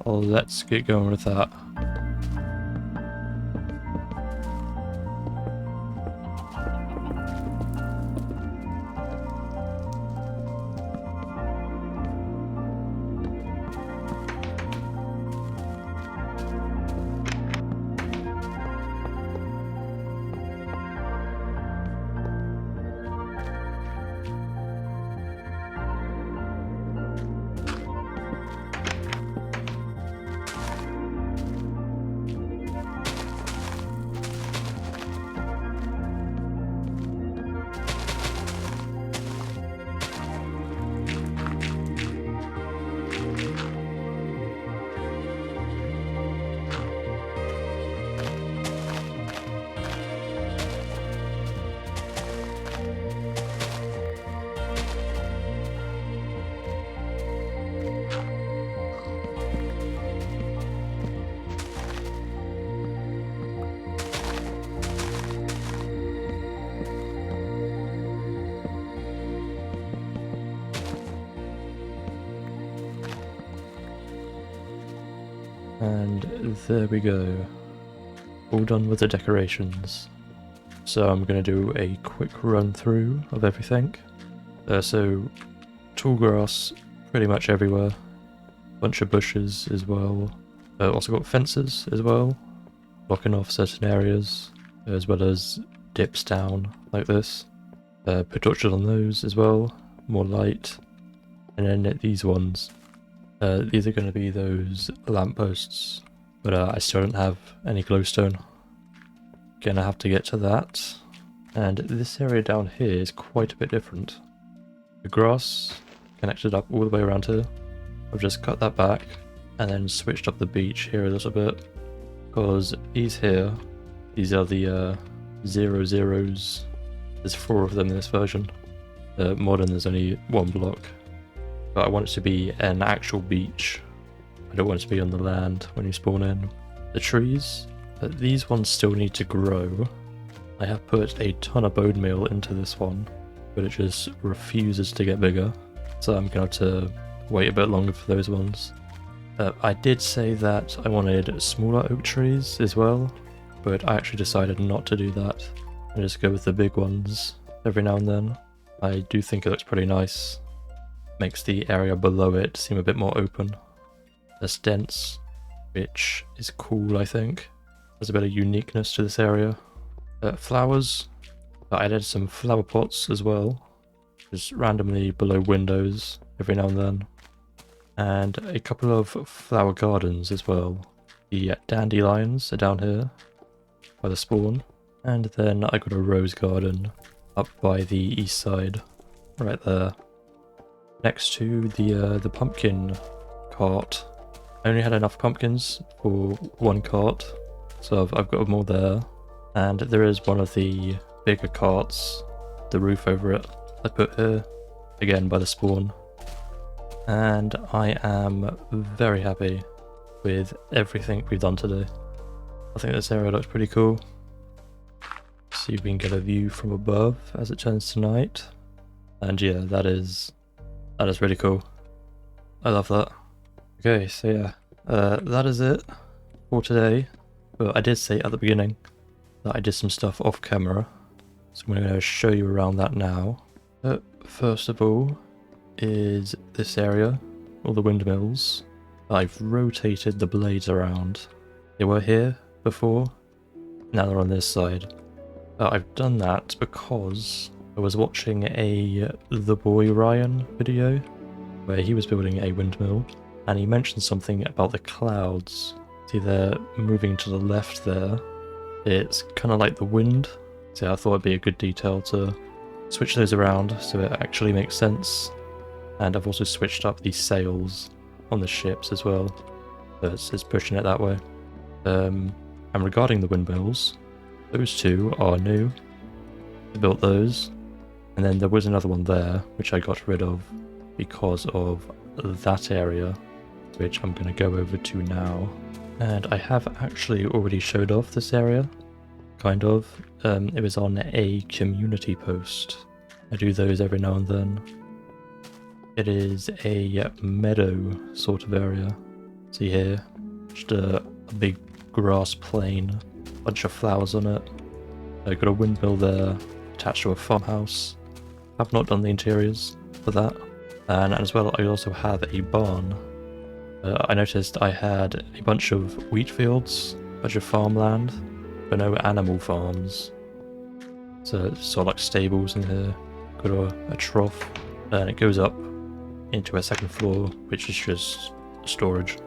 let's get going with that. And there we go. All done with the decorations. So I'm going to do a quick run through of everything. So tall grass pretty much everywhere. Bunch of bushes as well. Also got fences as well, blocking off certain areas, as well as dips down like this. Put torches on those as well, more light. And then these ones. These are going to be those lampposts, but I still don't have any glowstone. Gonna have to get to that. And this area down here is quite a bit different. The grass connected up all the way around here. I've just cut that back and then switched up the beach here a little bit, because these here, these are the 0-0s. There's 4 of them in this version. Modern there's only 1 block. But I want it to be an actual beach. I don't want it to be on the land when you spawn in. The trees, these ones still need to grow. I have put a ton of bone meal into this one, but it just refuses to get bigger. So I'm going to have to wait a bit longer for those ones. I did say that I wanted smaller oak trees as well, but I actually decided not to do that. I just go with the big ones every now and then. I do think it looks pretty nice. Makes the area below it seem a bit more open. Less dense, which is cool, I think. There's a bit of uniqueness to this area. Flowers. I added some flower pots as well, just randomly below windows every now and then. And a couple of flower gardens as well. The dandelions are down here by the spawn. And then I got a rose garden up by the east side, right there. Next to the pumpkin cart. I only had enough pumpkins for one cart, so I've got more there. And there is one of the bigger carts, the roof over it, I put here, again by the spawn. And I am very happy with everything we've done today. I think this area looks pretty cool. See if we can get a view from above as it turns to night. And yeah, that is really cool. I love that. Okay, so yeah, that is it for today. But I did say at the beginning that I did some stuff off camera, so I'm going to show you around that now. First of all is this area, all the windmills. I've rotated the blades around. They were here before, now they're on this side. I've done that because I was watching a TheBoyRyan video where he was building a windmill, and he mentioned something about the clouds. See, they're moving to the left there. It's kind of like the wind, so I thought it'd be a good detail to switch those around so it actually makes sense. And I've also switched up the sails on the ships as well, so it's pushing it that way. And regarding the windmills, those two are new. I built those, and then there was another one there which I got rid of because of that area, which I'm going to go over to now. And I have actually already showed off this area, kind of. It was on a community post. I do those every now and then. It is a meadow sort of area. See here, just a big grass plain, bunch of flowers on it. I've got a windmill there attached to a farmhouse. I've not done the interiors for that. And as well, I also have a barn. I noticed I had a bunch of wheat fields, a bunch of farmland, but no animal farms. So it's sort of like stables in here. Got a trough, and it goes up into a second floor, which is just storage.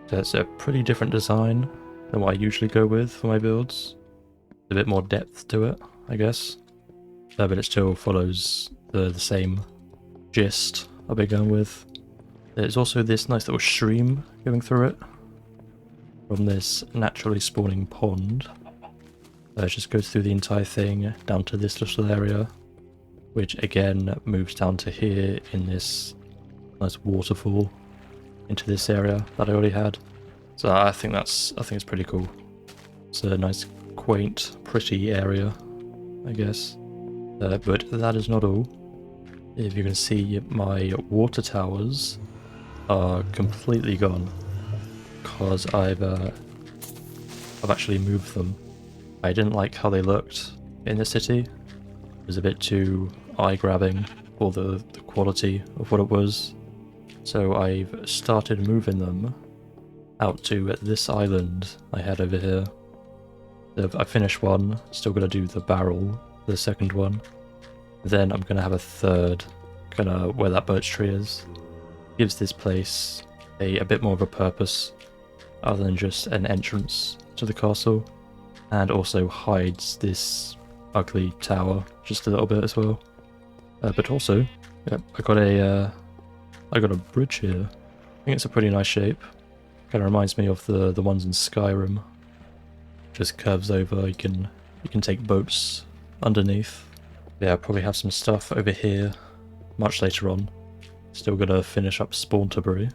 So it's a pretty different design than what I usually go with for my builds. A bit more depth to it, I guess. But it still follows the same gist I'll be going with. There's also this nice little stream going through it from this naturally spawning pond. It just goes through the entire thing down to this little area, which again moves down to here in this nice waterfall into this area that I already had. So I think it's pretty cool. It's a nice, quaint, pretty area, I guess. But that is not all. If you can see, my water towers are completely gone because I've actually moved them. I didn't like how they looked in the city. It was a bit too eye-grabbing for the quality of what it was. So I've started moving them out to this island I had over here. I finished one, still gonna do the barrel, the second one. Then I'm gonna have a third, kind of where that birch tree is. Gives this place a bit more of a purpose, other than just an entrance to the castle, and also hides this ugly tower just a little bit as well. But also, yeah, I got a bridge here. I think it's a pretty nice shape. Kind of reminds me of the ones in Skyrim. Just curves over. You can take boats underneath. Yeah, I'll probably have some stuff over here much later on. Still gonna finish up Spawnterbury,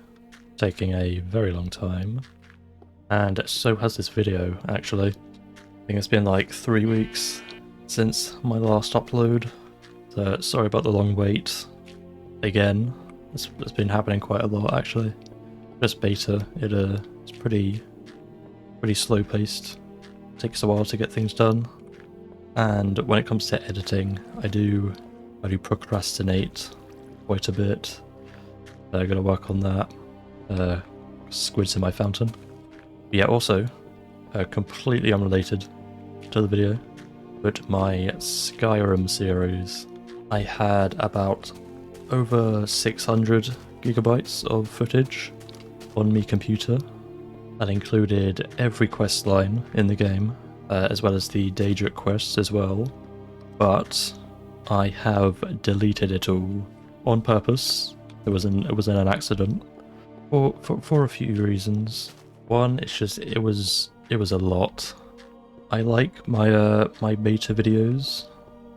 taking a very long time. And so has this video, actually. I think it's been like 3 weeks since my last upload. So sorry about the long wait again. It's been happening quite a lot actually. Just beta, it's pretty slow paced. Takes a while to get things done. And when it comes to editing, I do procrastinate quite a bit. I gotta work on that. Squids in my fountain. But yeah, also, completely unrelated to the video, but my Skyrim series, I had about over 600 gigabytes of footage on my computer. That included every quest line in the game, as well as the Daedric quests as well, but I have deleted it all on purpose. It was an accident for a few reasons. One, it's just it was a lot. I like my beta videos,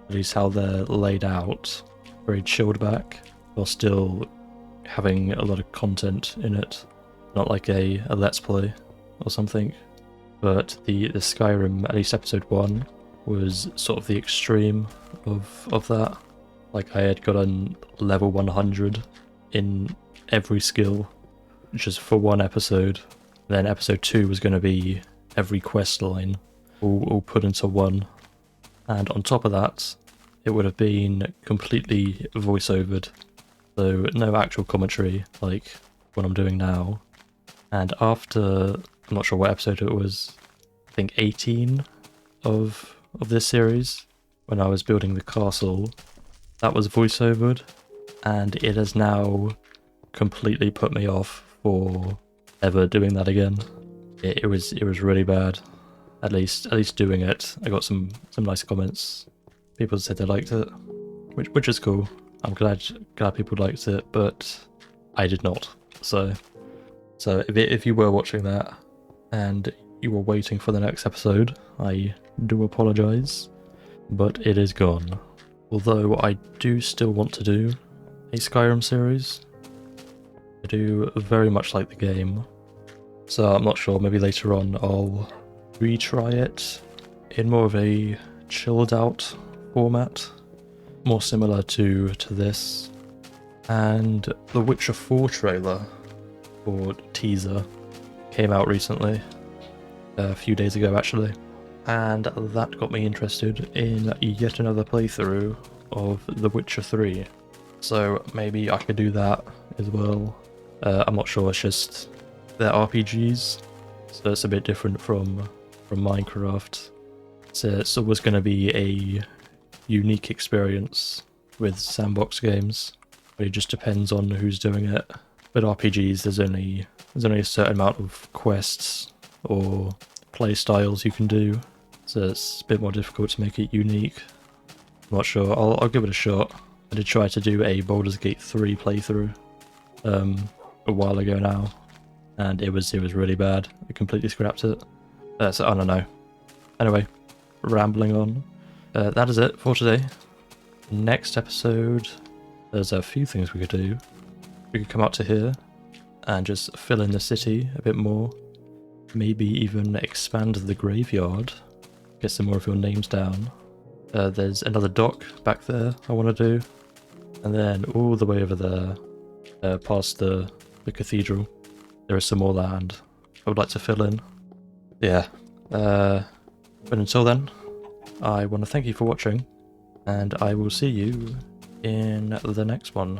at least how they're laid out, very chilled back, while still having a lot of content in it, not like a let's play or something. But the Skyrim, at least episode 1, was sort of the extreme of that. Like I had gotten level 100 in every skill just for one episode. Then episode 2 was going to be every quest line all put into one. And on top of that, it would have been completely voice-overed. So no actual commentary like what I'm doing now. And after, I'm not sure what episode it was, I think 18 of this series, when I was building the castle, that was voice-overed, and it has now completely put me off for ever doing that again. It was really bad. At least doing it. I got some nice comments. People said they liked it, which is cool. I'm glad people liked it, but I did not. So if you were watching that and you were waiting for the next episode, I do apologize, but it is gone. Although I do still want to do a Skyrim series. I do very much like the game, so I'm not sure, maybe later on I'll retry it in more of a chilled out format, more similar to this. And the Witcher 4 trailer, or teaser, came out recently, a few days ago actually, and that got me interested in yet another playthrough of The Witcher 3. So maybe I could do that as well. I'm not sure, it's just they're RPGs, so it's a bit different from Minecraft. So it's always going to be a unique experience with sandbox games, but it just depends on who's doing it. With RPGs, there's only a certain amount of quests or play styles you can do, so it's a bit more difficult to make it unique. I'm not sure. I'll give it a shot. I did try to do a Baldur's Gate 3 playthrough a while ago now, and it was really bad. I completely scrapped it. So I don't know. Anyway, rambling on. That is it for today. Next episode, there's a few things we could do. We could come out to here and just fill in the city a bit more. Maybe even expand the graveyard. Get some more of your names down. There's another dock back there I want to do. And then all the way over there, past the cathedral, there is some more land I would like to fill in. Yeah. But until then, I want to thank you for watching, and I will see you in the next one.